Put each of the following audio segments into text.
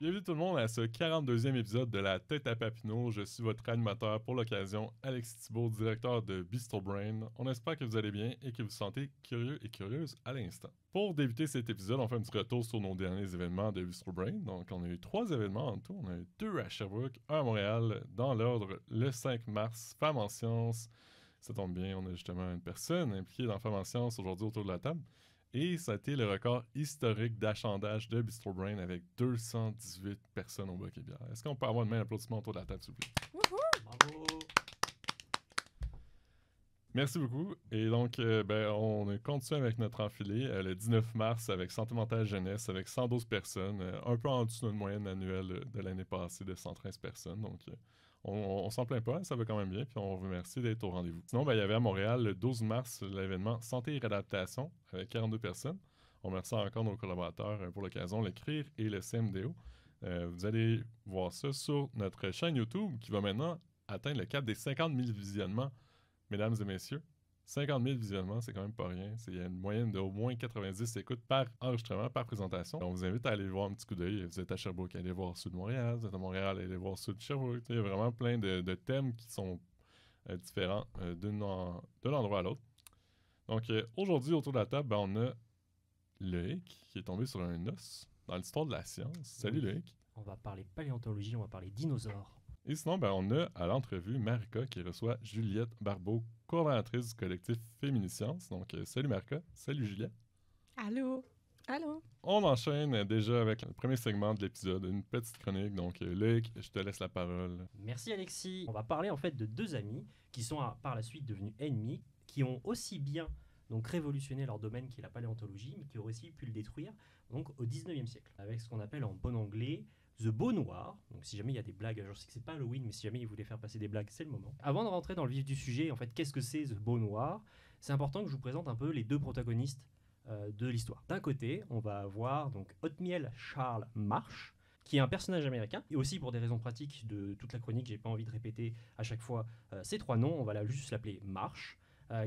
Bienvenue tout le monde à ce 42e épisode de la Tête à Papineau. Je suis votre animateur pour l'occasion, Alexis Thibault, directeur de Bistro Brain. On espère que vous allez bien et que vous vous sentez curieux et curieuse à l'instant. Pour débuter cet épisode, on fait un petit retour sur nos derniers événements de Bistro Brain. Donc, on a eu 3 événements en tout. On a eu 2 à Sherbrooke, 1 à Montréal. Dans l'ordre, le 5 mars, Femmes en sciences. Ça tombe bien, on a justement une personne impliquée dans Femmes en sciences aujourd'hui autour de la table. Et ça a été le record historique d'achandage de Bistro Brain avec 218 personnes au Bac et Bière. Est-ce qu'on peut avoir une main d'applaudissement autour de la table, s'il vous plaît? Bravo! Merci beaucoup. Et donc, on continue avec notre enfilée le 19 mars avec Santé mentale jeunesse avec 112 personnes, un peu en dessous de notre moyenne annuelle de l'année passée de 113 personnes. Donc, on s'en plaint pas, ça va quand même bien, puis on vous remercie d'être au rendez-vous. Sinon, il y avait à Montréal le 12 mars l'événement Santé et réadaptation avec 42 personnes. On remercie encore nos collaborateurs pour l'occasion, le CRIR et le CMDO. Vous allez voir ça sur notre chaîne YouTube qui va maintenant atteindre le cap des 50 000 visionnements, mesdames et messieurs. 50 000 visionnements, c'est quand même pas rien. Il y a une moyenne d'au moins 90 écoutes par enregistrement, par présentation. On vous invite à aller voir un petit coup d'œil. Vous êtes à Sherbrooke, allez voir ceux de Montréal. Vous êtes à Montréal, allez voir ceux de Sherbrooke. Il y a vraiment plein de thèmes qui sont différents de l'endroit à l'autre. Donc, aujourd'hui, autour de la table, on a Loïc qui est tombé sur un os dans l'histoire de la science. Salut Loïc. On va parler paléontologie, on va parler dinosaures. Et sinon, on a à l'entrevue Marika qui reçoit Juliette Barbeau, coordonnatrice du collectif Féminiscience. Donc, salut Marika, salut Juliette. Allô? Allô? On enchaîne déjà avec le premier segment de l'épisode, une petite chronique. Donc, Loïc, je te laisse la parole. Merci Alexis. On va parler en fait de 2 amis qui sont par la suite devenus ennemis, qui ont aussi bien donc révolutionné leur domaine qui est la paléontologie, mais qui ont aussi pu le détruire donc au 19e siècle, avec ce qu'on appelle en bon anglais The Beau Noir. Donc si jamais il y a des blagues, je sais que c'est pas Halloween, mais si jamais ils voulaient faire passer des blagues, c'est le moment. Avant de rentrer dans le vif du sujet, en fait, qu'est-ce que c'est The Beau Noir? C'est important que je vous présente un peu les 2 protagonistes de l'histoire. D'un côté, on va avoir donc Othniel Charles Marsh, qui est un personnage américain, et aussi pour des raisons pratiques de toute la chronique, j'ai pas envie de répéter à chaque fois ces 3 noms, on va juste l'appeler Marsh.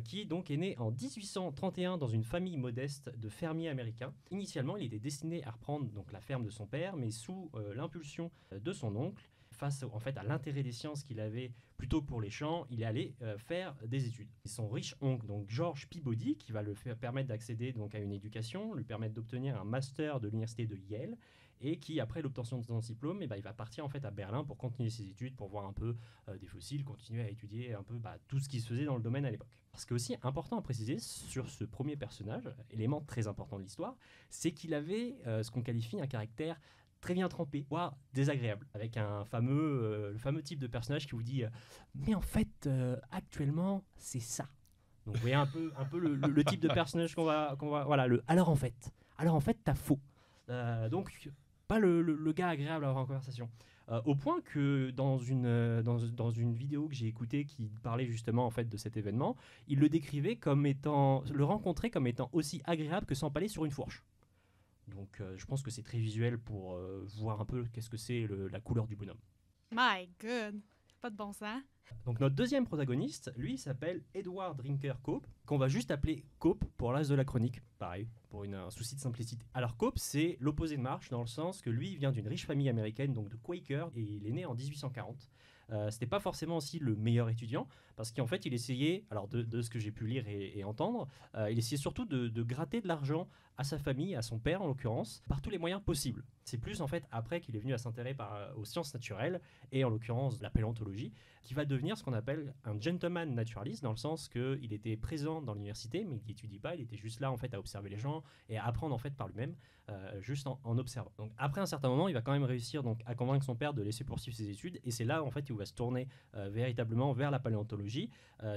Qui donc est né en 1831 dans une famille modeste de fermiers américains. Initialement, il était destiné à reprendre donc la ferme de son père, mais sous l'impulsion de son oncle, face en fait à l'intérêt des sciences qu'il avait plutôt que pour les champs, il est allé faire des études. Et son riche oncle, donc George Peabody, qui va le permettre d'accéder donc à une éducation, lui permettre d'obtenir un master de l'université de Yale, et qui, après l'obtention de son diplôme, il va partir en fait à Berlin pour continuer ses études, pour voir un peu des fossiles, continuer à étudier un peu tout ce qui se faisait dans le domaine à l'époque. Ce qui est aussi important à préciser sur ce premier personnage, élément très important de l'histoire, c'est qu'il avait ce qu'on qualifie un caractère très bien trempé, voire désagréable, avec le fameux type de personnage qui vous dit mais en fait, actuellement, c'est ça. Donc vous voyez un peu le type de personnage qu'on va voilà, alors en fait, t'as faux. Donc pas le gars agréable à avoir en conversation. Au point que dans une vidéo que j'ai écoutée qui parlait justement en fait de cet événement, il le décrivait le rencontrer comme étant aussi agréable que s'empaler sur une fourche. Donc je pense que c'est très visuel pour voir un peu qu'est-ce que c'est la couleur du bonhomme. My God! Pas de bon sens. Donc notre deuxième protagoniste, lui, s'appelle Edward Drinker Cope, qu'on va juste appeler Cope pour le reste de la chronique. Pareil, pour un souci de simplicité. Alors Cope, c'est l'opposé de Marsh, dans le sens que lui, il vient d'une riche famille américaine, donc de Quaker, et il est né en 1840. C'était pas forcément aussi le meilleur étudiant, parce qu'en fait, il essayait, alors de ce que j'ai pu lire et entendre, il essayait surtout de gratter de l'argent à sa famille, à son père en l'occurrence, par tous les moyens possibles. C'est plus en fait après qu'il est venu à s'intéresser aux sciences naturelles, et en l'occurrence la paléontologie, qui va devenir ce qu'on appelle un gentleman naturalist, dans le sens qu'il était présent dans l'université, mais il n'étudie pas, il était juste là en fait à observer les gens et à apprendre en fait par lui-même, juste en observant. Donc après un certain moment, il va quand même réussir donc à convaincre son père de laisser poursuivre ses études, et c'est là en fait où il va se tourner véritablement vers la paléontologie,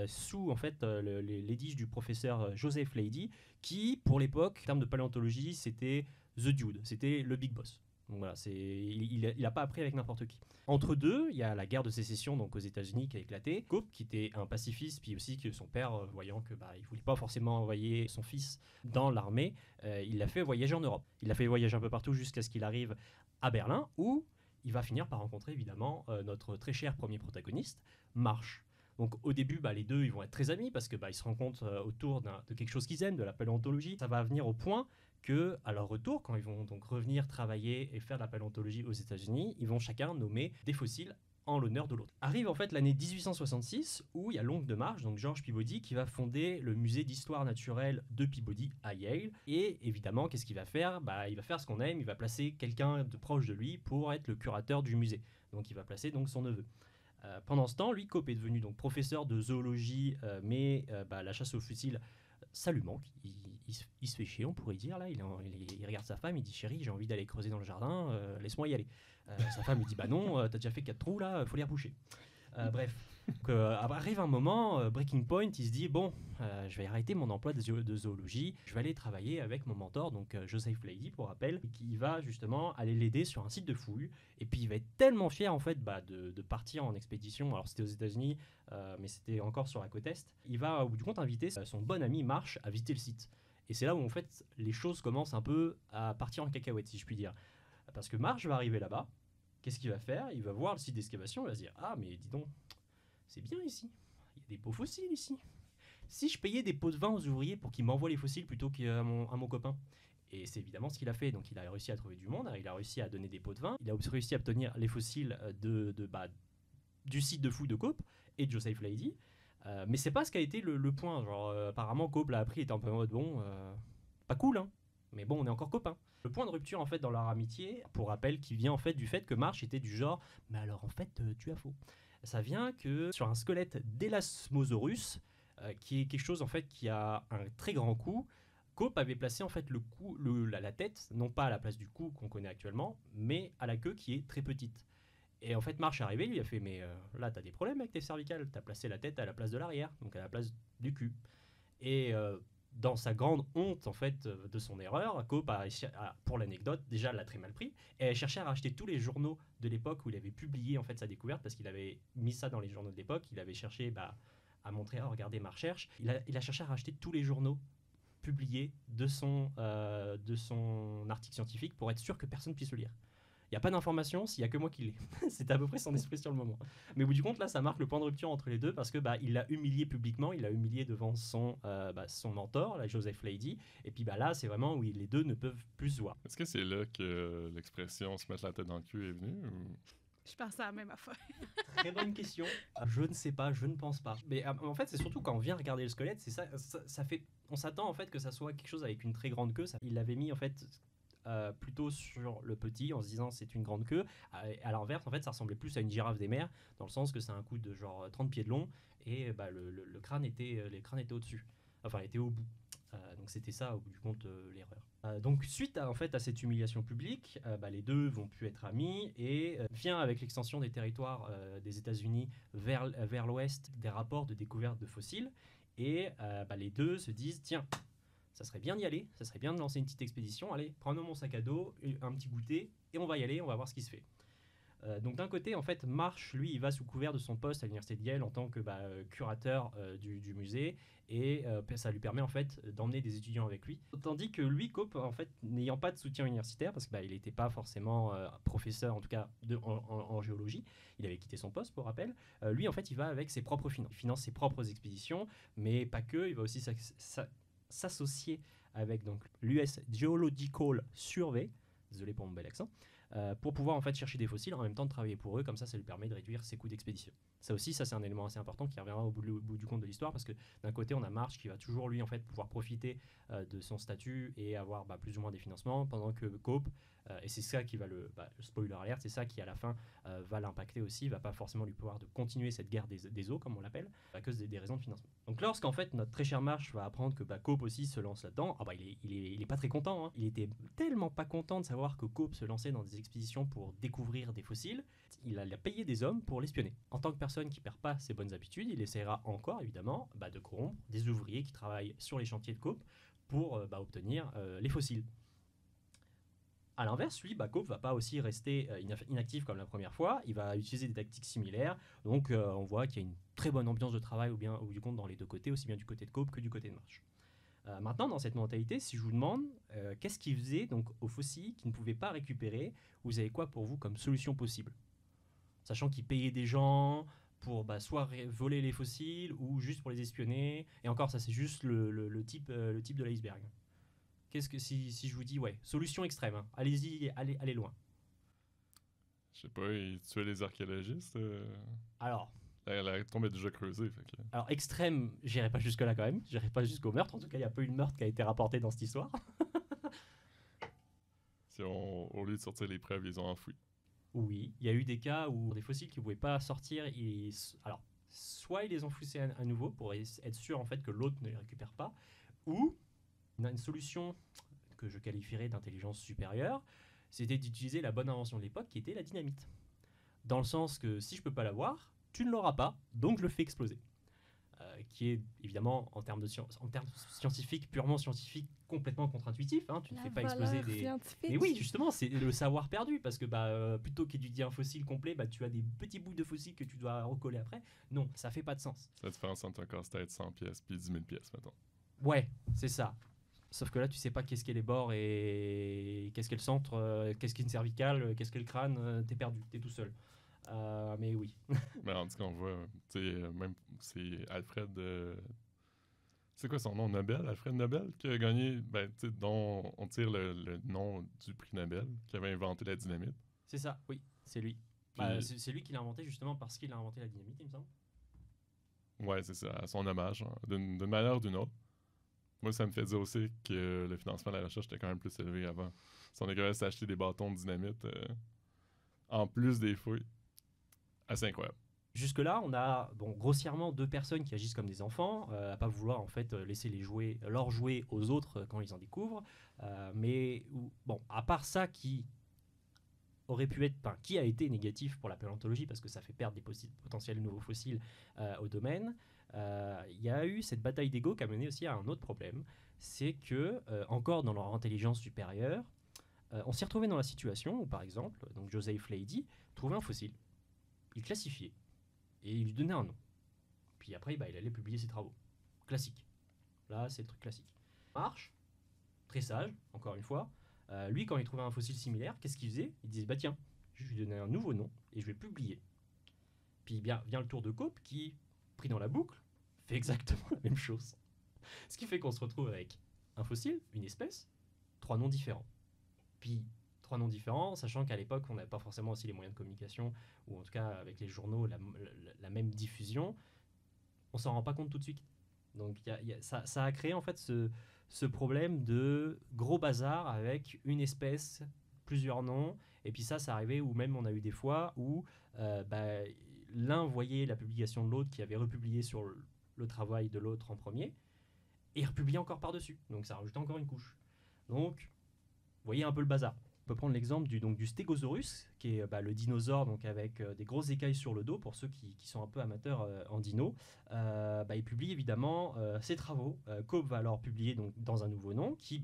sous en fait l'édige du professeur Joseph Leidy, qui pour l'époque, en termes de paléontologie, c'était The Dude, c'était le big boss. Donc voilà, il n'a pas appris avec n'importe qui. Entre deux, il y a la guerre de sécession donc aux États-Unis qui a éclaté. Cope, qui était un pacifiste, puis aussi que son père, voyant que il voulait pas forcément envoyer son fils dans l'armée, il l'a fait voyager en Europe. Il l'a fait voyager un peu partout jusqu'à ce qu'il arrive à Berlin, où il va finir par rencontrer évidemment notre très cher premier protagoniste, Marsh. Donc au début, les deux ils vont être très amis parce que ils se rencontrent autour de quelque chose qu'ils aiment, de la paléontologie. Ça va venir au point que, à leur retour, quand ils vont donc revenir travailler et faire de la paléontologie aux États-Unis, ils vont chacun nommer des fossiles en l'honneur de l'autre. Arrive en fait l'année 1866 où il y a l'oncle de Marsh, donc George Peabody, qui va fonder le musée d'histoire naturelle de Peabody à Yale. Et évidemment, qu'est-ce qu'il va faire ? Il va faire ce qu'on aime, il va placer quelqu'un de proche de lui pour être le curateur du musée. Donc il va placer donc son neveu. Pendant ce temps, lui, Cope est devenu donc professeur de zoologie, mais la chasse aux fossiles, ça lui manque. Il se fait chier, on pourrait dire. Là, il regarde sa femme, il dit chérie, j'ai envie d'aller creuser dans le jardin, laisse-moi y aller. Sa femme lui dit non, t'as déjà fait 4 trous là, faut les reboucher. Bref. Donc, arrive un moment, breaking point, il se dit bon, je vais arrêter mon emploi de zoologie, je vais aller travailler avec mon mentor, donc Joseph Leidy pour rappel, qui va justement aller l'aider sur un site de fouille. Et puis il va être tellement fier en fait de partir en expédition. Alors c'était aux États-Unis, mais c'était encore sur la côte est. Il va au bout du compte inviter son bon ami Marsh à visiter le site. Et c'est là où en fait les choses commencent un peu à partir en cacahuète, si je puis dire, parce que Marsh va arriver là-bas. Qu'est-ce qu'il va faire ? Il va voir le site d'excavation, il va se dire ah mais dis donc, c'est bien ici, il y a des beaux fossiles ici. Si je payais des pots de vin aux ouvriers pour qu'ils m'envoient les fossiles plutôt qu'à mon copain. Et c'est évidemment ce qu'il a fait. Donc il a réussi à trouver du monde, il a réussi à donner des pots de vin, il a réussi à obtenir les fossiles du site de fouille de Cope et de Joseph Leidy. Mais c'est pas ce qui a été le point. Genre, apparemment, Cope l'a appris, était un peu en mode bon, pas cool, hein. Mais bon, on est encore copains. Le point de rupture en fait dans leur amitié, pour rappel, qui vient en fait du fait que Marsh était du genre, mais alors en fait, tu as faux. Ça vient que sur un squelette d'Elasmosaurus, qui est quelque chose en fait qui a un très grand cou, Cope avait placé en fait la tête, non pas à la place du cou qu'on connaît actuellement, mais à la queue qui est très petite. Et en fait, Marsh est arrivé, lui a fait mais là t'as des problèmes avec tes cervicales, t'as placé la tête à la place de l'arrière, donc à la place du cul. Et dans sa grande honte en fait de son erreur, Cope pour l'anecdote, déjà l'a très mal pris, et a cherché à racheter tous les journaux de l'époque où il avait publié en fait sa découverte, parce qu'il avait mis ça dans les journaux de l'époque. Il avait cherché à montrer, regardez ma recherche. Il a cherché à racheter tous les journaux publiés de son article scientifique pour être sûr que personne puisse le lire. Il n'y a pas d'information s'il n'y a que moi qui l'ai. C'était à peu près son esprit sur le moment. Mais au bout du compte, là, ça marque le point de rupture entre les deux, parce que il l'a humilié publiquement, il l'a humilié devant son mentor, là, Joseph Leidy. Et puis là, c'est vraiment où les deux ne peuvent plus se voir. Est-ce que c'est là que l'expression se mettre la tête dans le cul est venue ou... Je pense à la même affaire. Très bonne question. Je ne sais pas, je ne pense pas. Mais en fait, c'est surtout quand on vient regarder le squelette, c'est ça fait. On s'attend en fait que ça soit quelque chose avec une très grande queue. Il l'avait mis en fait plutôt sur le petit en se disant c'est une grande queue. À l'inverse, en fait, ça ressemblait plus à une girafe des mers, dans le sens que c'est un coup de genre 30 pieds de long, et le crâne était, les crânes étaient au-dessus. Enfin, était au bout. Donc c'était ça, au bout du compte, l'erreur. Donc suite à cette humiliation publique, les deux vont plus être amis, et vient avec l'extension des territoires des États-Unis vers l'ouest des rapports de découverte de fossiles, et les deux se disent tiens, ça serait bien d'y aller, ça serait bien de lancer une petite expédition, allez, prenons mon sac à dos, un petit goûter, et on va y aller, on va voir ce qui se fait. Donc d'un côté, en fait, Marsh, lui, il va sous couvert de son poste à l'université de Yale en tant que curateur du musée, et ça lui permet en fait d'emmener des étudiants avec lui. Tandis que lui, Cope, en fait, n'ayant pas de soutien universitaire, parce que il n'était pas forcément professeur, en tout cas en géologie, il avait quitté son poste pour rappel. Lui, en fait, il va avec ses propres finances. Il finance ses propres expéditions, mais pas que. Il va aussi s'associer avec donc l'US Geological Survey. Désolé pour mon bel accent. Pour pouvoir en fait chercher des fossiles en même temps de travailler pour eux, comme ça lui permet de réduire ses coûts d'expédition. Ça aussi, c'est un élément assez important qui reviendra au bout du compte de l'histoire, parce que d'un côté on a Marsh qui va toujours lui en fait pouvoir profiter de son statut et avoir plus ou moins des financements, pendant que Cope Et c'est ça qui va spoiler alert, c'est ça qui à la fin va l'impacter aussi, va pas forcément lui pouvoir de continuer cette guerre des eaux, comme on l'appelle, à cause des raisons de financement. Donc lorsqu'en fait notre très cher Marsh va apprendre que Cope aussi se lance là-dedans, il est pas très content, hein. Il était tellement pas content de savoir que Cope se lançait dans des expéditions pour découvrir des fossiles, il a payé des hommes pour l'espionner. En tant que personne qui perd pas ses bonnes habitudes, il essaiera encore évidemment de corrompre des ouvriers qui travaillent sur les chantiers de Cope pour obtenir les fossiles. A l'inverse, lui, Cope va pas aussi rester inactif comme la première fois, il va utiliser des tactiques similaires, donc on voit qu'il y a une très bonne ambiance de travail ou du compte dans les deux côtés, aussi bien du côté de Cope que du côté de Marsh. Maintenant, dans cette mentalité, si je vous demande qu'est-ce qu'il faisait donc aux fossiles qu'il ne pouvait pas récupérer, vous avez quoi pour vous comme solution possible? Sachant qu'il payait des gens pour soit voler les fossiles ou juste pour les espionner, et encore ça c'est juste le type de l'iceberg. Qu'est-ce que si je vous dis solution extrême, hein. Allez-y, allez loin. Je sais pas, il tuait les archéologistes. Alors, la tombe est déjà creusée. Alors extrême, j'irai pas jusque là quand même, j'irai pas jusqu'au meurtre. En tout cas, il y a pas eu de meurtre qui a été rapporté dans cette histoire. Si au lieu de sortir les preuves, ils ont enfouis. Oui, il y a eu des cas où des fossiles qui ne pouvaient pas sortir, alors soit ils les enfouissaient à nouveau pour être sûr en fait que l'autre ne les récupère pas, ou une solution que je qualifierais d'intelligence supérieure, c'était d'utiliser la bonne invention de l'époque qui était la dynamite. Dans le sens que si je peux pas l'avoir, tu ne l'auras pas, donc je le fais exploser. Qui est évidemment en termes scientifiques, purement scientifiques, complètement contre-intuitif. Hein. Tu ne fais pas exploser des... Scientifique. Mais oui, justement, c'est le savoir perdu, parce que plutôt qu'étudier un fossile complet, tu as des petits bouts de fossiles que tu dois recoller après. Non, ça fait pas de sens. C'est la différence entre un casse-tête 100 pièces puis 10 000 pièces, mettons. Ouais, c'est ça. Sauf que là, tu sais pas qu'est-ce qu'est les bords et qu'est-ce qu'est le centre, qu'est-ce qu'est une cervicale, qu'est-ce qu'est le crâne, t'es perdu, t'es tout seul. Mais oui. Mais en tout cas, on voit, même c'est Alfred. C'est quoi son nom? Nobel? Alfred Nobel, qui a gagné, dont on tire le nom du prix Nobel, qui avait inventé la dynamite. C'est ça, oui, c'est lui. C'est lui qui l'a inventé justement parce qu'il a inventé la dynamite, il me semble. Ouais, c'est ça, à son hommage, hein, d'une manière ou d'une autre. Moi, ça me fait dire aussi que le financement de la recherche était quand même plus élevé avant. Si on est capable de s'acheter des bâtons de dynamite, en plus des fouilles, assez incroyable. Jusque-là, on a grossièrement deux personnes qui agissent comme des enfants, à pas vouloir en fait laisser leur jouer aux autres quand ils en découvrent. À part ça qui aurait pu être, qui a été négatif pour la paléontologie parce que ça fait perdre des potentiels nouveaux fossiles au domaine, il y a eu cette bataille d'ego qui a mené aussi à un autre problème, c'est que encore dans leur intelligence supérieure, on s'est retrouvé dans la situation où par exemple, donc Joseph Leidy trouvait un fossile, il classifiait et il lui donnait un nom. Puis après, il allait publier ses travaux. Classique. Là, c'est le truc classique. Marsh, très sage, encore une fois. Lui, quand il trouvait un fossile similaire, qu'est-ce qu'il faisait? Il disait, tiens, je vais lui donner un nouveau nom et je vais le publier. Puis vient le tour de Cope qui, pris dans la boucle, fait exactement la même chose. Ce qui fait qu'on se retrouve avec un fossile, une espèce, 3 noms différents. Puis 3 noms différents, sachant qu'à l'époque, on n'avait pas forcément aussi les moyens de communication, ou en tout cas avec les journaux, la même diffusion, on s'en rend pas compte tout de suite. Donc ça a créé en fait ce problème de gros bazar avec une espèce, plusieurs noms, et puis ça arrivait où même on a eu des fois où l'un voyait la publication de l'autre qui avait republié sur le travail de l'autre en premier, et republiait encore par-dessus. Donc ça rajoutait encore une couche. Donc, vous voyez un peu le bazar. On peut prendre l'exemple du Stegosaurus, qui est le dinosaure donc avec des grosses écailles sur le dos, pour ceux qui sont un peu amateurs en dino. Il publie évidemment ses travaux. Cope va alors publier donc, dans un nouveau nom qui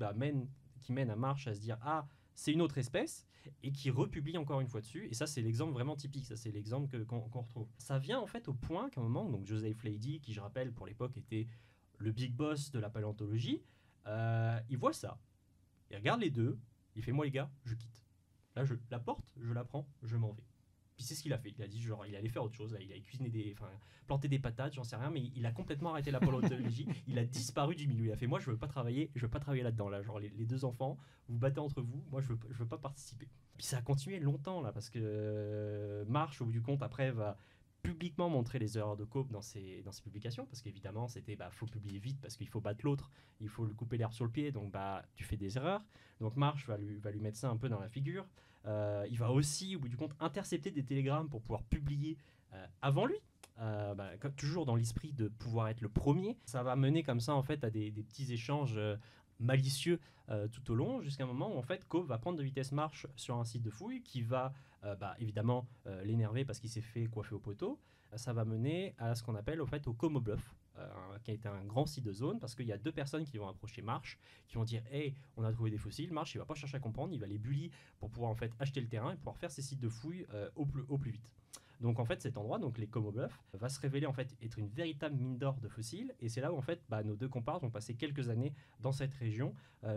mène à Marsh à se dire « Ah, c'est une autre espèce », et qui republie encore une fois dessus. Et ça, c'est l'exemple vraiment typique. Ça, c'est l'exemple qu'on retrouve. Ça vient en fait au point qu'à un moment, donc Joseph Leidy, qui je rappelle pour l'époque était le big boss de la paléontologie, il voit ça. Il regarde les deux. Il fait, moi les gars, je quitte. Là, la porte, je la prends, je m'en vais. Puis c'est ce qu'il a fait. Il a dit, il allait faire autre chose. Là, il allait cuisiner planter des patates, j'en sais rien, mais il a complètement arrêté la paléontologie. Il a disparu du milieu. Il a fait, moi, je veux pas travailler là-dedans. Là, genre les deux enfants, vous battez entre vous. Moi, je veux pas participer. Puis ça a continué longtemps là, parce que Marsh, au bout du compte, après va publiquement montré les erreurs de Cope dans ses publications, parce qu'évidemment, c'était faut publier vite parce qu'il faut battre l'autre, il faut lui couper l'herbe sur le pied, donc tu fais des erreurs. Donc Marsh va lui mettre ça un peu dans la figure. Il va aussi, au bout du compte, intercepter des télégrammes pour pouvoir publier avant lui. Toujours dans l'esprit de pouvoir être le premier. Ça va mener comme ça en fait à des petits échanges malicieux tout au long, jusqu'à un moment où en fait Cope va prendre de vitesse Marsh sur un site de fouille qui va évidemment l'énerver parce qu'il s'est fait coiffer au poteau. Ça va mener à ce qu'on appelle au fait au Como Bluff, qui a été un grand site de zone, parce qu'il y a 2 personnes qui vont approcher Marsh, qui vont dire hey, on a trouvé des fossiles. Marsh il va pas chercher à comprendre, il va les bully pour pouvoir en fait acheter le terrain et pouvoir faire ses sites de fouille au plus vite. Donc en fait cet endroit, donc les Como Bluff, va se révéler en fait être une véritable mine d'or de fossiles, et c'est là où en fait nos 2 comparses vont passer quelques années dans cette région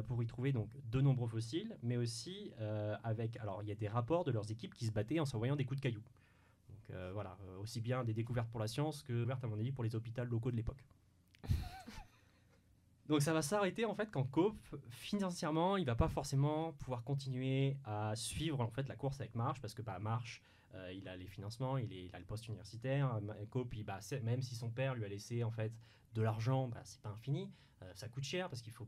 pour y trouver donc de nombreux fossiles, mais aussi alors il y a des rapports de leurs équipes qui se battaient en s'envoyant des coups de cailloux. Donc aussi bien des découvertes pour la science que découvertes à mon avis pour les hôpitaux locaux de l'époque. Donc ça va s'arrêter en fait quand Cope, financièrement, il va pas forcément pouvoir continuer à suivre en fait la course avec Marsh, parce que Marsh il a les financements, il a le poste universitaire. Cope, même si son père lui a laissé en fait de l'argent, c'est pas infini. Ça coûte cher parce qu'il faut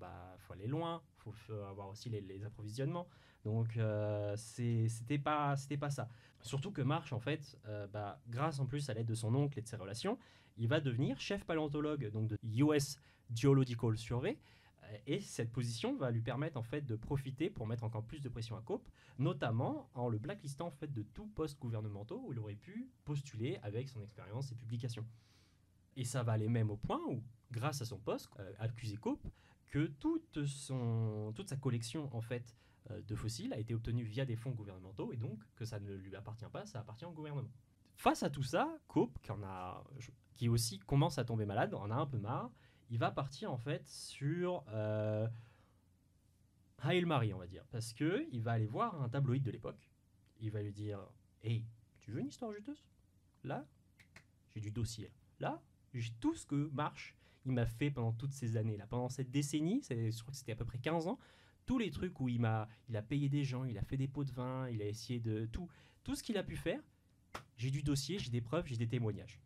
aller loin, faut avoir aussi les approvisionnements. Donc c'était pas ça. Surtout que Marsh en fait, grâce en plus à l'aide de son oncle et de ses relations, il va devenir chef paléontologue donc de US Geological Survey. Et cette position va lui permettre en fait de profiter pour mettre encore plus de pression à Cope, notamment en le blacklistant en fait de tout poste gouvernementaux où il aurait pu postuler avec son expérience et publications. Et ça va aller même au point où, grâce à son poste, accuser Cope que toute sa collection en fait de fossiles a été obtenue via des fonds gouvernementaux, et donc que ça ne lui appartient pas, ça appartient au gouvernement. Face à tout ça, Cope, qui aussi commence à tomber malade, en a un peu marre. Il va partir en fait sur Hail Mary, on va dire, parce que il va aller voir un tabloïd de l'époque. Il va lui dire hey, tu veux une histoire juteuse? Là, j'ai du dossier. Là, j'ai tout ce que Marsh il m'a fait pendant toutes ces années là, pendant cette décennie. Je crois que c'était à peu près 15 ans. Tous les trucs où il a payé des gens, il a fait des pots de vin, il a essayé de tout ce qu'il a pu faire. J'ai du dossier, j'ai des preuves, j'ai des témoignages.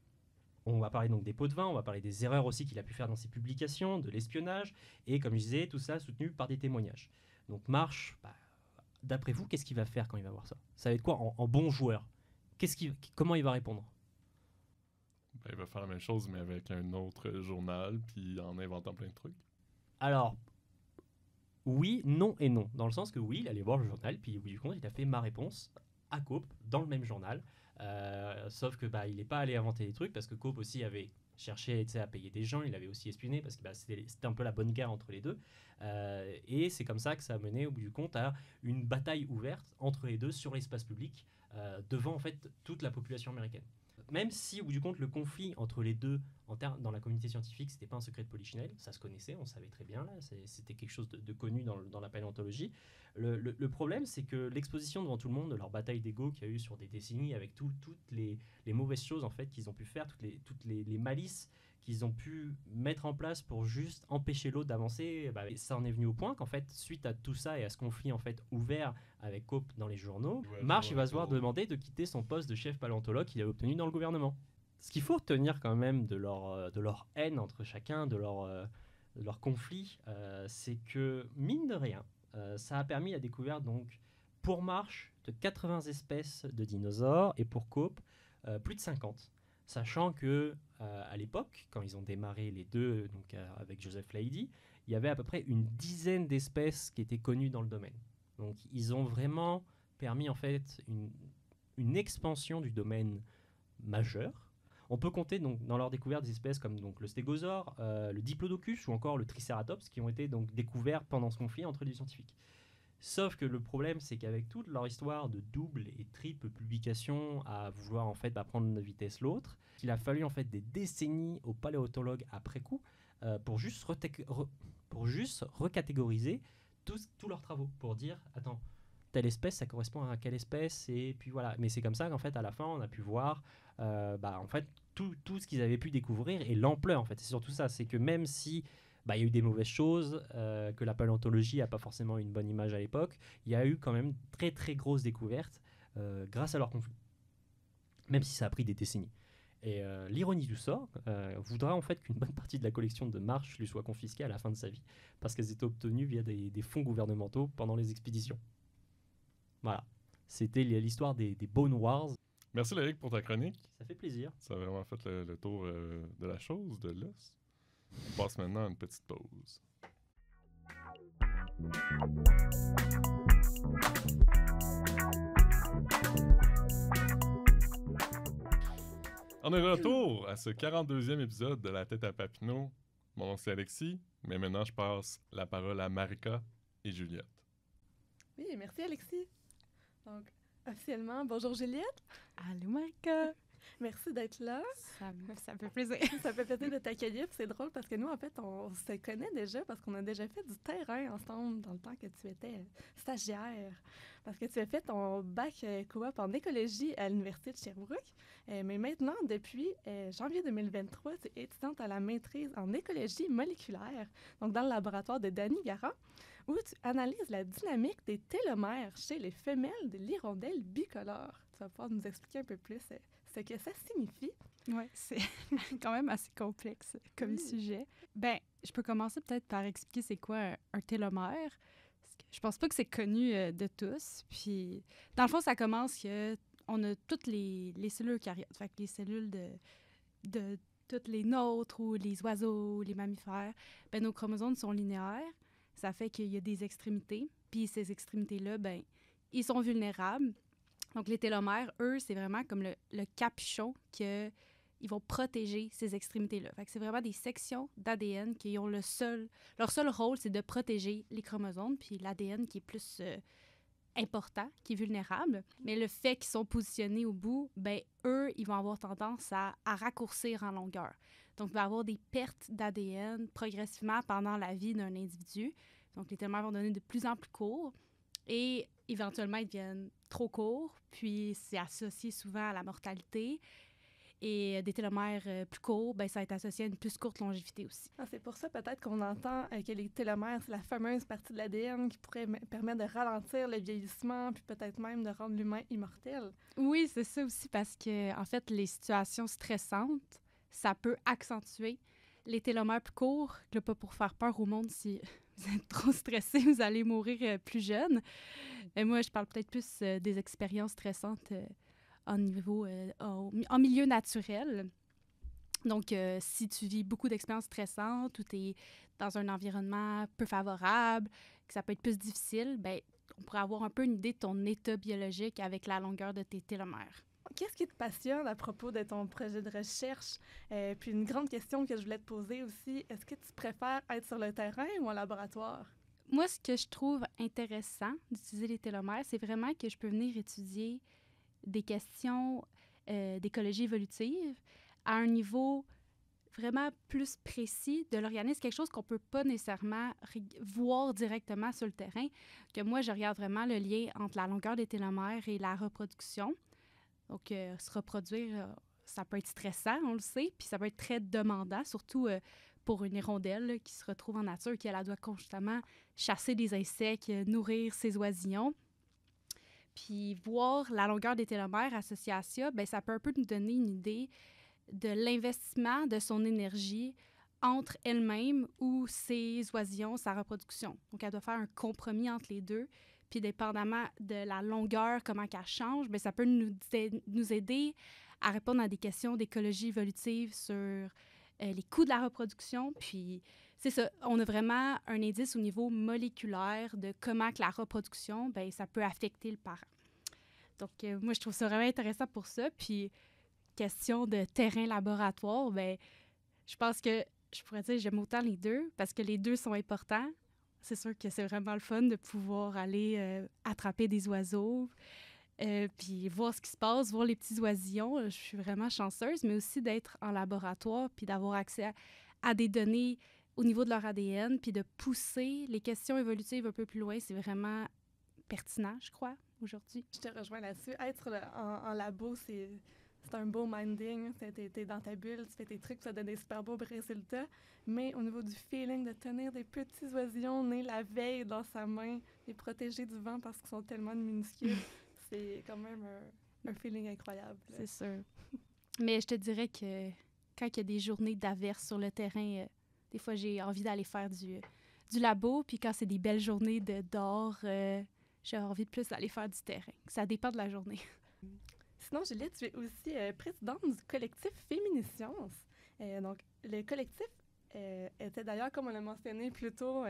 On va parler donc des pots de vin, on va parler des erreurs aussi qu'il a pu faire dans ses publications, de l'espionnage, et comme je disais, tout ça soutenu par des témoignages. Donc Marsh, d'après vous, qu'est-ce qu'il va faire quand il va voir ça? Ça va être quoi en bon joueur? Comment il va répondre? Il va faire la même chose, mais avec un autre journal, puis en inventant plein de trucs. Alors, oui, non et non. Dans le sens que oui, il allait voir le journal, puis au bout du compte, il a fait ma réponse à Cope dans le même journal. Sauf que il n'est pas allé inventer des trucs, parce que Cope aussi avait cherché à payer des gens, il avait aussi espionné, parce que c'était un peu la bonne guerre entre les deux. Et c'est comme ça que ça a mené au bout du compte à une bataille ouverte entre les deux sur l'espace public, devant en fait toute la population américaine. Même si au bout du compte le conflit entre les deux dans la communauté scientifique, c'était pas un secret de polichinelle, ça se connaissait, on savait très bien, là, c'était quelque chose de connu dans la paléontologie. Le problème, c'est que l'exposition devant tout le monde de leur bataille d'ego qu'il y a eu sur des décennies, avec toutes les mauvaises choses en fait qu'ils ont pu faire, toutes les malices qu'ils ont pu mettre en place pour juste empêcher l'autre d'avancer, ça en est venu au point qu'en fait, suite à tout ça et à ce conflit en fait ouvert avec Cope dans les journaux, Marsh il va se voir demander de quitter son poste de chef paléontologue qu'il a obtenu dans le gouvernement. Ce qu'il faut retenir quand même de leur haine entre chacun, de leur conflit, c'est que mine de rien, ça a permis la découverte donc pour Marsh de 80 espèces de dinosaures et pour Cope plus de 50. Sachant que à l'époque, quand ils ont démarré les deux, donc avec Joseph Leidy, il y avait à peu près une dizaine d'espèces qui étaient connues dans le domaine. Donc ils ont vraiment permis en fait une expansion du domaine majeur. On peut compter donc dans leur découverte des espèces comme donc le stégosaure, le diplodocus ou encore le tricératops qui ont été donc découverts pendant ce conflit entre les scientifiques. Sauf que le problème, c'est qu'avec toute leur histoire de double et triple publication à vouloir en fait prendre de vitesse l'autre, il a fallu en fait des décennies aux paléontologues après coup pour juste recatégoriser tous leurs travaux, pour dire attends, telle espèce ça correspond à quelle espèce, et puis voilà. Mais c'est comme ça qu'en fait à la fin on a pu voir en fait tout ce qu'ils avaient pu découvrir et l'ampleur en fait. C'est surtout ça, c'est que même si il y a eu des mauvaises choses, que la paléontologie n'a pas forcément une bonne image à l'époque, il y a eu quand même très très grosses découvertes grâce à leur conflit, même si ça a pris des décennies. Et l'ironie du sort voudra en fait qu'une bonne partie de la collection de marches lui soit confisquée à la fin de sa vie, parce qu'elles étaient obtenues via des fonds gouvernementaux pendant les expéditions. Voilà, c'était l'histoire des Bone Wars. Merci Loïc pour ta chronique. Ça fait plaisir. Ça a vraiment fait le tour de la chose, de l'os. On passe maintenant à une petite pause. On est de retour à ce 42e épisode de La tête à Papineau. Mon nom c'est Alexis, mais maintenant je passe la parole à Marika et Juliette. Oui, merci Alexis. Donc, officiellement, bonjour Juliette. Allô, Marika. Merci d'être là. Ça me fait plaisir. Ça fait plaisir de t'accueillir. Puis c'est drôle parce que nous, en fait, on se connaît déjà parce qu'on a déjà fait du terrain ensemble dans le temps que tu étais stagiaire. Parce que tu as fait ton bac coop en écologie à l'Université de Sherbrooke. Mais maintenant, depuis janvier 2023, tu es étudiante à la maîtrise en écologie moléculaire, donc dans le laboratoire de Dany Garand, où tu analyses la dynamique des télomères chez les femelles de l'hirondelle bicolore. Tu vas pouvoir nous expliquer un peu plus ce que ça signifie. Oui, c'est quand même assez complexe comme Oui. sujet. Ben, je peux commencer peut-être par expliquer c'est quoi un télomère. Parce que je pense pas que c'est connu de tous. Puis, dans le fond, ça commence que on a toutes les cellules eucaryotes. Fait que les cellules de toutes les nôtres ou les oiseaux, les mammifères, ben nos chromosomes sont linéaires. Ça fait qu'il y a des extrémités. Puis ces extrémités-là, ben ils sont vulnérables. Donc, les télomères, eux, c'est vraiment comme le capuchon qu'ils vont protéger ces extrémités-là. Fait que c'est vraiment des sections d'ADN qui ont leur seul rôle, c'est de protéger les chromosomes, puis l'ADN qui est plus important, qui est vulnérable. Mais le fait qu'ils sont positionnés au bout, ben eux, ils vont avoir tendance à raccourcir en longueur. Donc, il va y avoir des pertes d'ADN progressivement pendant la vie d'un individu. Donc, les télomères vont devenir de plus en plus courts et éventuellement, ils deviennent trop courts, puis c'est associé souvent à la mortalité. Et des télomères plus courts, ben, ça va être associé à une plus courte longévité aussi. Ah, c'est pour ça peut-être qu'on entend que les télomères, c'est la fameuse partie de l'ADN qui pourrait permettre de ralentir le vieillissement, puis peut-être même de rendre l'humain immortel. Oui, c'est ça aussi, parce que en fait, les situations stressantes, ça peut accentuer les télomères plus courts. Là, pas pour faire peur au monde, si vous êtes trop stressé, vous allez mourir plus jeune. Mais moi, je parle peut-être plus des expériences stressantes en milieu naturel. Donc, si tu vis beaucoup d'expériences stressantes ou tu es dans un environnement peu favorable, que ça peut être plus difficile, ben, on pourrait avoir un peu une idée de ton état biologique avec la longueur de tes télomères. Qu'est-ce qui te passionne à propos de ton projet de recherche? Puis une grande question que je voulais te poser aussi, est-ce que tu préfères être sur le terrain ou en laboratoire? Moi, ce que je trouve intéressant d'utiliser les télomères, c'est vraiment que je peux venir étudier des questions d'écologie évolutive à un niveau vraiment plus précis de l'organisme, quelque chose qu'on ne peut pas nécessairement voir directement sur le terrain, que moi, je regarde vraiment le lien entre la longueur des télomères et la reproduction. Donc, se reproduire, ça peut être stressant, on le sait, puis ça peut être très demandant, surtout pour une hirondelle là, qui se retrouve en nature, qui elle doit constamment chasser des insectes, nourrir ses oisillons. Puis voir la longueur des télomères associée à ça, bien, ça peut un peu nous donner une idée de l'investissement de son énergie entre elle-même ou ses oisillons, sa reproduction. Donc, elle doit faire un compromis entre les deux. Puis, dépendamment de la longueur, comment qu'elle change, bien, ça peut nous aider à répondre à des questions d'écologie évolutive sur les coûts de la reproduction. Puis, c'est ça, on a vraiment un indice au niveau moléculaire de comment que la reproduction, bien, ça peut affecter le parent. Donc, moi, je trouve ça vraiment intéressant pour ça. Puis, question de terrain laboratoire, bien, je pense que je pourrais dire j'aime autant les deux parce que les deux sont importants. C'est sûr que c'est vraiment le fun de pouvoir aller attraper des oiseaux, puis voir ce qui se passe, voir les petits oisillons. Je suis vraiment chanceuse, mais aussi d'être en laboratoire puis d'avoir accès à des données au niveau de leur ADN puis de pousser les questions évolutives un peu plus loin. C'est vraiment pertinent, je crois, aujourd'hui. Je te rejoins là-dessus. Être en labo, c'est un beau minding. T'es dans ta bulle, tu fais tes trucs, ça donne des super beaux résultats. Mais au niveau du feeling de tenir des petits oisillons nés la veille dans sa main et protégés du vent parce qu'ils sont tellement minuscules, c'est quand même un feeling incroyable. C'est sûr. Mais je te dirais que quand il y a des journées d'averse sur le terrain, des fois, j'ai envie d'aller faire du labo. Puis quand c'est des belles journées dehors, j'ai envie de plus d'aller faire du terrain. Ça dépend de la journée. Sinon, Juliette, tu es aussi présidente du collectif Féminiscience. Donc, le collectif était d'ailleurs, comme on l'a mentionné plus tôt,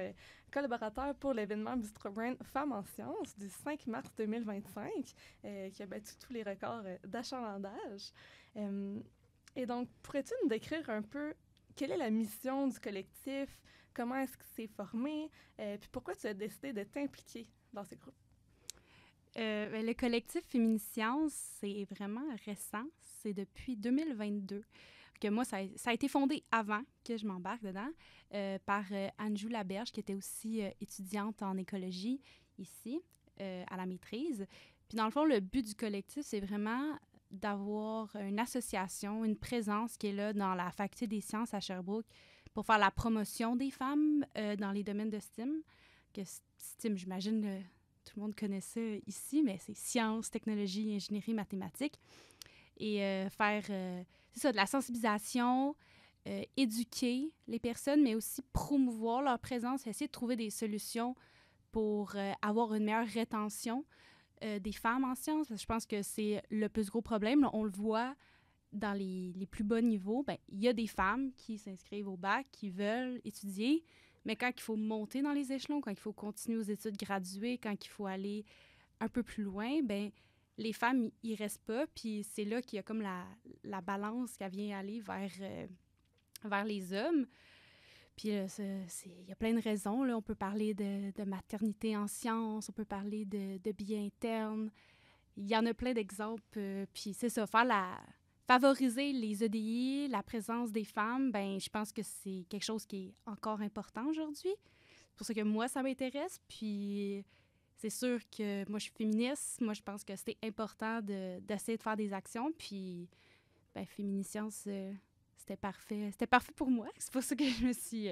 collaborateur pour l'événement Bistrobrain Femmes en sciences du 5 mars 2025, qui a battu tous les records d'achalandage. Et donc, pourrais-tu nous décrire un peu quelle est la mission du collectif, comment est-ce qu'il s'est formé, puis pourquoi tu as décidé de t'impliquer dans ce groupe? Le collectif Féminiscience, c'est vraiment récent. C'est depuis 2022 que moi, ça a été fondé avant que je m'embarque dedans par Anjou Laberge, qui était aussi étudiante en écologie ici, à la maîtrise. Puis dans le fond, le but du collectif, c'est vraiment d'avoir une association, une présence qui est là dans la faculté des sciences à Sherbrooke pour faire la promotion des femmes dans les domaines de STEM. Que STEM, j'imagine, tout le monde connaît ça ici, mais c'est sciences, technologie, ingénierie, mathématiques. Et faire, c'est ça, de la sensibilisation, éduquer les personnes, mais aussi promouvoir leur présence, essayer de trouver des solutions pour avoir une meilleure rétention des femmes en sciences. Parce que je pense que c'est le plus gros problème. Là, on le voit dans les plus bas niveaux. Bien, il y a des femmes qui s'inscrivent au bac, qui veulent étudier, mais quand il faut monter dans les échelons, quand il faut continuer aux études graduées, quand il faut aller un peu plus loin, bien, les femmes, ils restent pas. Puis c'est là qu'il y a comme la balance qui vient aller vers les hommes. Puis il y a plein de raisons. Là. On peut parler de maternité en sciences, on peut parler de biais internes. Il y en a plein d'exemples. Puis c'est ça, favoriser les EDI, la présence des femmes, ben je pense que c'est quelque chose qui est encore important aujourd'hui. C'est pour ça que moi, ça m'intéresse. Puis c'est sûr que moi, je suis féministe. Moi, je pense que c'était important d'essayer de faire des actions. Puis, ben, Féminiscience, c'était parfait. C'était parfait pour moi. C'est pour ça que je me suis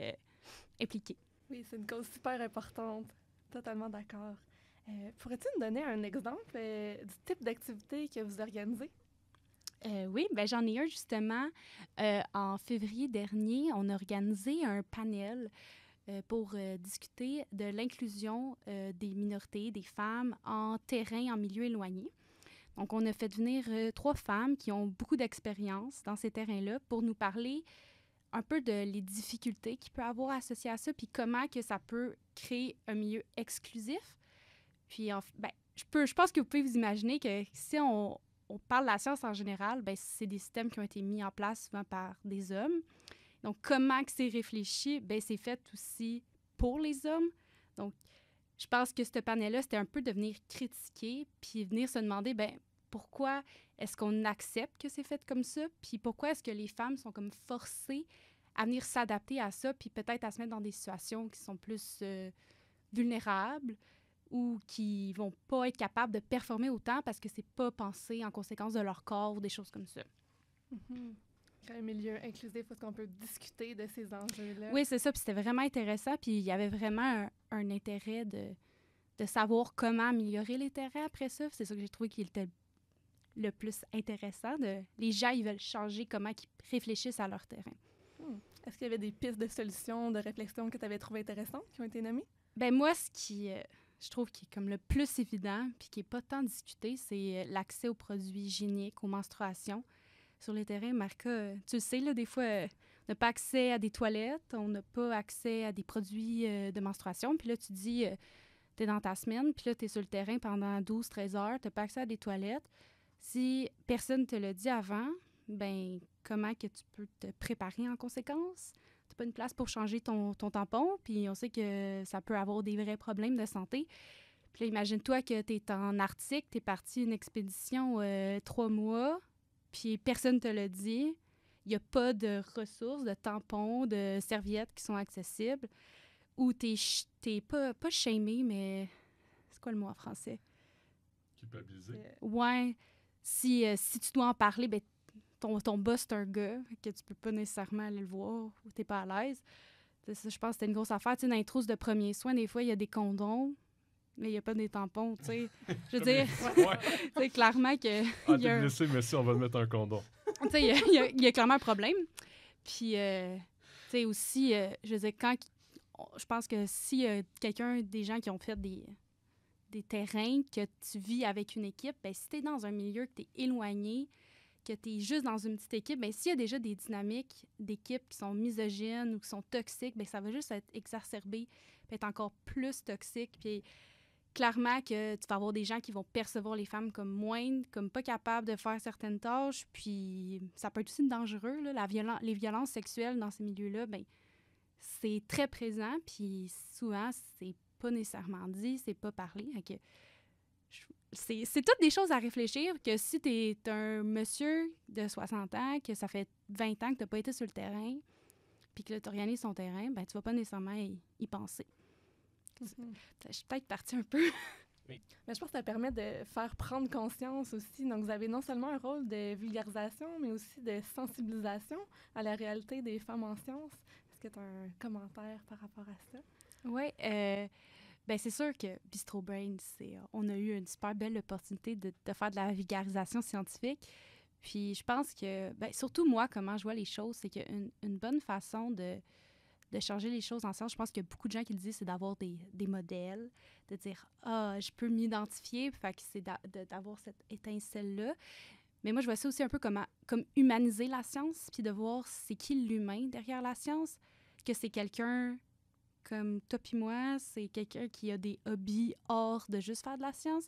impliquée. Oui, c'est une cause super importante. Totalement d'accord. Pourrais-tu nous donner un exemple du type d'activité que vous organisez? Oui, ben j'en ai un justement. En février dernier, on a organisé un panel pour discuter de l'inclusion des minorités, des femmes en terrain, en milieu éloigné. Donc, on a fait venir 3 femmes qui ont beaucoup d'expérience dans ces terrains-là pour nous parler un peu de les difficultés qu'il peut avoir associées à ça, puis comment que ça peut créer un milieu exclusif. Puis, je pense que vous pouvez vous imaginer que si on parle de la science en général, ben c'est des systèmes qui ont été mis en place souvent par des hommes. Donc, comment que c'est réfléchi? Ben c'est fait aussi pour les hommes. Donc, je pense que ce panel-là, c'était un peu de venir critiquer puis venir se demander, ben pourquoi est-ce qu'on accepte que c'est fait comme ça? Puis pourquoi est-ce que les femmes sont comme forcées à venir s'adapter à ça puis peut-être à se mettre dans des situations qui sont plus vulnérables ou qui vont pas être capables de performer autant parce que c'est pas pensé en conséquence de leur corps ou des choses comme ça. Mm-hmm. Un milieu inclusif parce qu'on peut discuter de ces enjeux-là. Oui, c'est ça. Puis c'était vraiment intéressant. Puis il y avait vraiment un intérêt de savoir comment améliorer les terrains après ça. C'est ça que j'ai trouvé qui était le plus intéressant. Les gens, ils veulent changer comment ils réfléchissent à leur terrain. Est-ce qu'il y avait des pistes de solutions, de réflexion que tu avais trouvées intéressantes qui ont été nommées? Bien, moi, ce qui, je trouve qui est comme le plus évident puis qui n'est pas tant discuté, c'est l'accès aux produits hygiéniques, aux menstruations. Sur les terrains, Marca, tu le sais, là, des fois, on n'a pas accès à des toilettes, on n'a pas accès à des produits de menstruation. Puis là, tu dis, tu es dans ta semaine, puis là, tu es sur le terrain pendant 12-13 heures, tu n'as pas accès à des toilettes. Si personne ne te l'a dit avant, ben comment que tu peux te préparer en conséquence? Tu n'as pas une place pour changer ton tampon, puis on sait que ça peut avoir des vrais problèmes de santé. Puis là, imagine-toi que tu es en Arctique, tu es parti une expédition 3 mois, puis personne ne te l'a dit. Il n'y a pas de ressources, de tampons, de serviettes qui sont accessibles. Ou t'es pas shamé, mais c'est quoi le mot en français? Culpabilisé. Ouais. Si tu dois en parler, ben, ton boss, c'est un gars que tu peux pas nécessairement aller le voir ou t'es pas à l'aise. Ça, je pense que c'était une grosse affaire. Tu sais, dans les trousses de premiers soins, des fois, il y a des condoms, mais il n'y a pas des tampons, tu sais. Je veux dire, c'est clairement que... Ah, t'es blessé, mais si, on va te mettre un condom. Tu sais, il y a clairement un problème. Puis, tu sais, aussi, je veux dire, je pense que si des gens qui ont fait des terrains, que tu vis avec une équipe, ben si tu es dans un milieu, que tu es éloigné, que tu es juste dans une petite équipe, bien, s'il y a déjà des dynamiques d'équipe qui sont misogynes ou qui sont toxiques, bien, ça va juste être exacerbé, puis être encore plus toxique. Puis clairement que tu vas avoir des gens qui vont percevoir les femmes comme moindres, comme pas capables de faire certaines tâches, puis ça peut être aussi dangereux, là, les violences sexuelles dans ces milieux-là, bien, c'est très présent, puis souvent, c'est pas nécessairement dit, c'est pas parlé. Donc, c'est toutes des choses à réfléchir, que si t'es un monsieur de 60 ans, que ça fait 20 ans que t'as pas été sur le terrain, puis que là, tu organises son terrain, ben tu vas pas nécessairement y penser. Je suis peut-être partie un peu. Mais je pense que ça permet de faire prendre conscience aussi. Donc, vous avez non seulement un rôle de vulgarisation, mais aussi de sensibilisation à la réalité des femmes en sciences. Est-ce que tu as un commentaire par rapport à ça? Oui, ben c'est sûr que Bistro Brain, on a eu une super belle opportunité de faire de la vulgarisation scientifique. Puis je pense que, ben, surtout moi, comment je vois les choses, c'est qu'une bonne façon de changer les choses en science, je pense qu'il y a beaucoup de gens qui le disent, c'est d'avoir des modèles, de dire « Ah, je peux m'identifier », fait que c'est d'avoir cette étincelle-là. Mais moi, je vois ça aussi un peu comme humaniser la science, puis de voir c'est qui l'humain derrière la science, que c'est quelqu'un comme toi puis moi, c'est quelqu'un qui a des hobbies hors de juste faire de la science.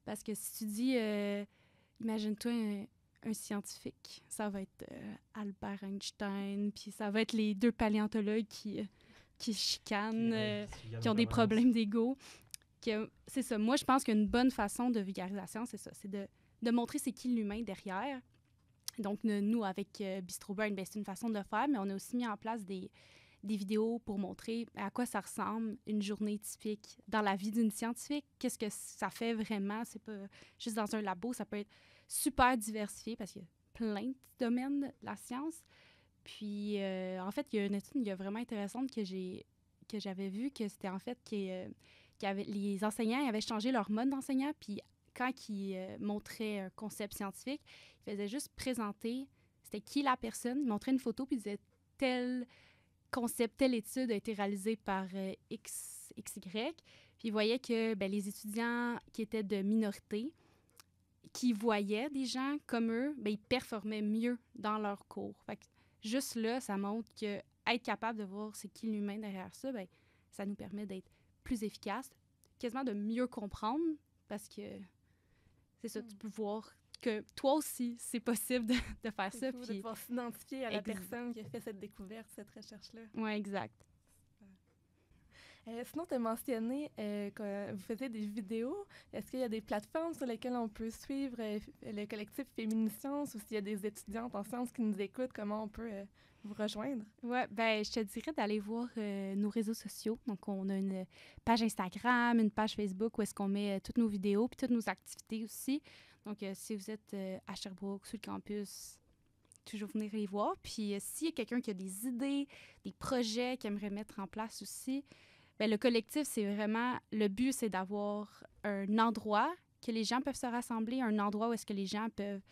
Parce que si tu dis, imagine-toi un scientifique, ça va être Albert Einstein, puis ça va être les deux paléontologues qui chicanent, qui ont des problèmes d'ego. C'est ça. Moi, je pense qu'une bonne façon de vulgarisation, c'est ça. C'est de montrer c'est qui l'humain derrière. Donc, nous, avec Bistro Brain, ben, c'est une façon de le faire, mais on a aussi mis en place des vidéos pour montrer à quoi ça ressemble une journée typique dans la vie d'une scientifique. Qu'est-ce que ça fait vraiment? C'est pas juste dans un labo, ça peut être super diversifié parce qu'il y a plein de domaines de la science. Puis, en fait, il y a une étude vraiment intéressante que j'avais vue, que c'était en fait les enseignants avaient changé leur mode d'enseignant, puis quand ils montraient un concept scientifique, ils faisaient juste présenter c'était qui la personne, ils montraient une photo, puis ils disaient tel concept, telle étude a été réalisée par XY. Puis ils voyaient que les étudiants qui étaient de minorité, qui voyaient des gens comme eux, ils performaient mieux dans leurs cours. Fait que juste là, ça montre que être capable de voir c'est qui l'humain derrière ça, ça nous permet d'être plus efficace, quasiment de mieux comprendre, parce que c'est ça, tu peux voir que toi aussi, c'est possible de faire ça. Puis de pouvoir s'identifier à la personne qui a fait cette découverte, cette recherche-là. Oui, exact. Sinon, tu as mentionné que vous faisiez des vidéos. Est-ce qu'il y a des plateformes sur lesquelles on peut suivre le collectif Féminisciences ou s'il y a des étudiantes en sciences qui nous écoutent, comment on peut vous rejoindre? Oui, je te dirais d'aller voir nos réseaux sociaux. Donc, on a une page Instagram, une page Facebook où est-ce qu'on met toutes nos vidéos puis toutes nos activités aussi. Donc, si vous êtes à Sherbrooke, sur le campus, toujours venir les voir. Puis, s'il y a quelqu'un qui a des idées, des projets qu'il aimerait mettre en place aussi, le collectif, c'est vraiment... Le but, c'est d'avoir un endroit que les gens peuvent se rassembler, un endroit où est-ce que les gens peuvent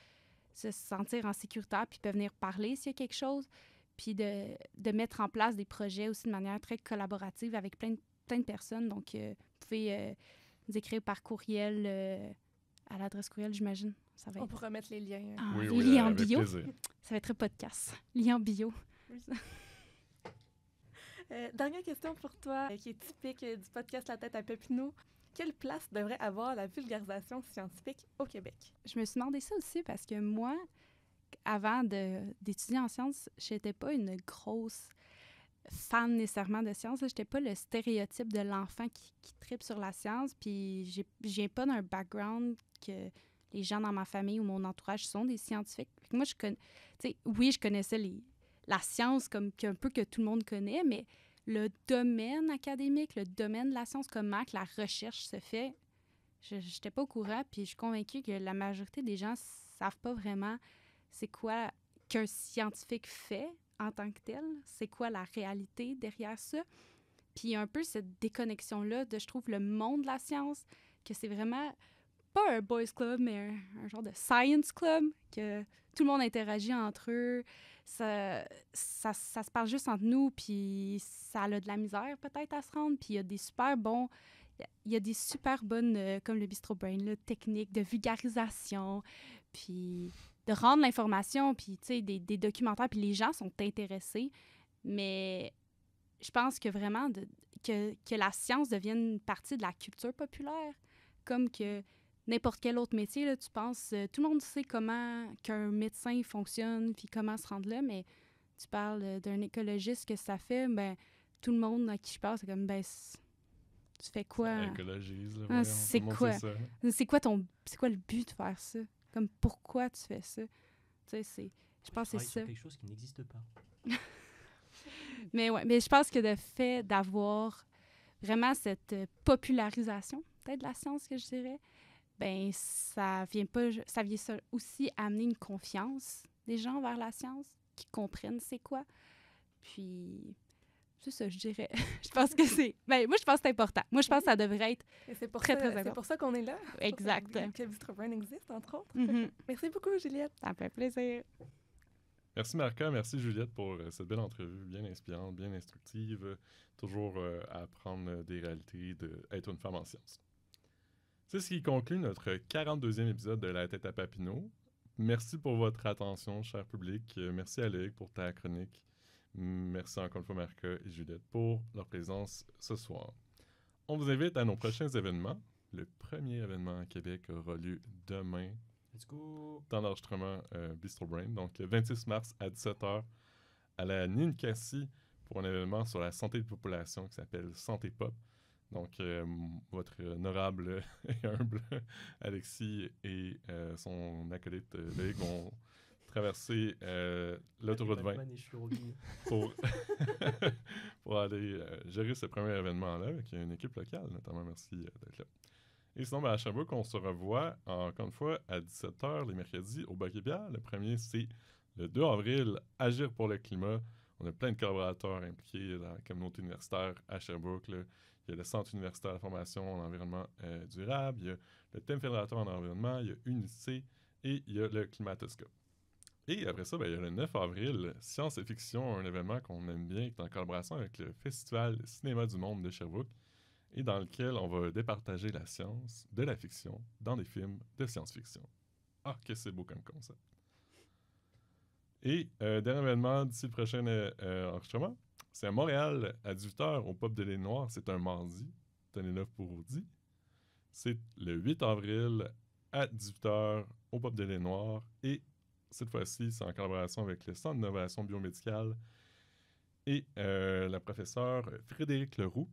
se sentir en sécurité puis peuvent venir parler s'il y a quelque chose, puis de mettre en place des projets aussi de manière très collaborative avec plein de personnes. Donc, vous pouvez nous écrire par courriel... à l'adresse courriel, j'imagine. On pourra mettre les liens. Les liens en bio. Plaisir. Ça va être un podcast. Lien en bio. Oui. Dernière question pour toi, qui est typique du podcast La tête à Papineau. Quelle place devrait avoir la vulgarisation scientifique au Québec? Je me suis demandé ça aussi parce que moi, avant d'étudier en sciences, je n'étais pas une grosse fan nécessairement de sciences. Je n'étais pas le stéréotype de l'enfant qui tripe sur la science. Puis je viens pas d'un background que les gens dans ma famille ou mon entourage sont des scientifiques. Moi, je connaissais la science comme un peu que tout le monde connaît, mais le domaine académique, le domaine de la science, comment que la recherche se fait, je n'étais pas au courant. Puis je suis convaincue que la majorité des gens ne savent pas vraiment c'est quoi qu'un scientifique fait en tant que tel, c'est quoi la réalité derrière ça. Puis un peu cette déconnexion-là de, je trouve, le monde de la science, que c'est vraiment pas un boys club, mais un genre de science club, que tout le monde interagit entre eux. Ça se parle juste entre nous, puis ça a de la misère peut-être à se rendre. Puis il y a des super bons... Il y a des super bonnes, comme le Bistro Brain, là, techniques de vulgarisation, puis de rendre l'information, puis tu sais, des documentaires, puis les gens sont intéressés. Mais je pense que vraiment que la science devienne une partie de la culture populaire, comme que n'importe quel autre métier, là, tu penses, tout le monde sait comment qu'un médecin fonctionne, puis comment se rendre là, mais tu parles d'un écologiste, que ça fait, ben tout le monde à qui je parle, c'est comme, ben, tu fais quoi? Ça écologise, là, voyons, C'est tout le monde quoi? sait ça. C'est quoi le but de faire ça? Comme, pourquoi tu fais ça? Tu sais, je pense que c'est ça. Sur quelque chose qui n'existe pas. Mais ouais, mais je pense que le fait d'avoir vraiment cette popularisation, peut-être de la science que je dirais, ben ça vient aussi amener une confiance des gens vers la science, qui comprennent c'est quoi. Puis c'est ça, je dirais. Je pense que c'est... Ben, moi, je pense que c'est important. Moi, je pense que ça devrait être Et c'est pour très, ça, très c'est important. pour ça qu'on est là. Exact. Que Bistro Brain existe, entre autres. Mhm. Merci beaucoup, Juliette. Ça me fait plaisir. Merci Marca, merci Juliette pour cette belle entrevue, bien inspirante, bien instructive, toujours à apprendre des réalités d'être une femme en sciences. C'est ce qui conclut notre 42e épisode de La tête à Papineau. Merci pour votre attention, cher public. Merci Alec pour ta chronique. Merci encore une fois Marca et Juliette pour leur présence ce soir. On vous invite à nos prochains événements. Le premier événement à Québec aura lieu demain, Let's go! dans l'enregistrement Bistro Brain, donc le 26 mars à 17h à la Ninkasi pour un événement sur la santé de population qui s'appelle Santé Pop. Donc, votre honorable et humble Alexis et son acolyte Loïc vont traverser l'autoroute 20 pour, pour aller gérer ce premier événement-là avec une équipe locale, notamment. Merci d'être là. Et sinon, à Sherbrooke, on se revoit encore une fois à 17h les mercredis au Bac et Bière. Le premier, c'est le 2 avril, Agir pour le climat. On a plein de collaborateurs impliqués dans la communauté universitaire à Sherbrooke. Là. Il y a le Centre universitaire de formation en environnement durable, il y a le thème fédérateur en environnement, il y a UNICE et il y a le Climatoscope. Et après ça, il y a le 9 avril, Science et fiction, un événement qu'on aime bien, qui est en collaboration avec le Festival Cinéma du Monde de Sherbrooke, et dans lequel on va départager la science de la fiction dans des films de science-fiction. Ah, que c'est beau comme concept. Et dernier événement d'ici le prochain enregistrement, c'est à Montréal, à 18h, au Pub de l'Île Noire. C'est un mardi. Tenez-le pour dit. C'est le 8 avril, à 18h, au Pub de l'Île Noire. Et cette fois-ci, c'est en collaboration avec le Centre d'innovation biomédicale et la professeure Frédéric Leroux.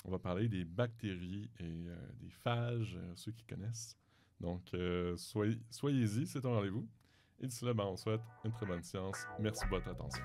On va parler des bactéries et des phages, ceux qui connaissent. Donc, soyez-y, c'est un rendez-vous. Et d'ici là, on souhaite une très bonne séance. Merci pour votre attention.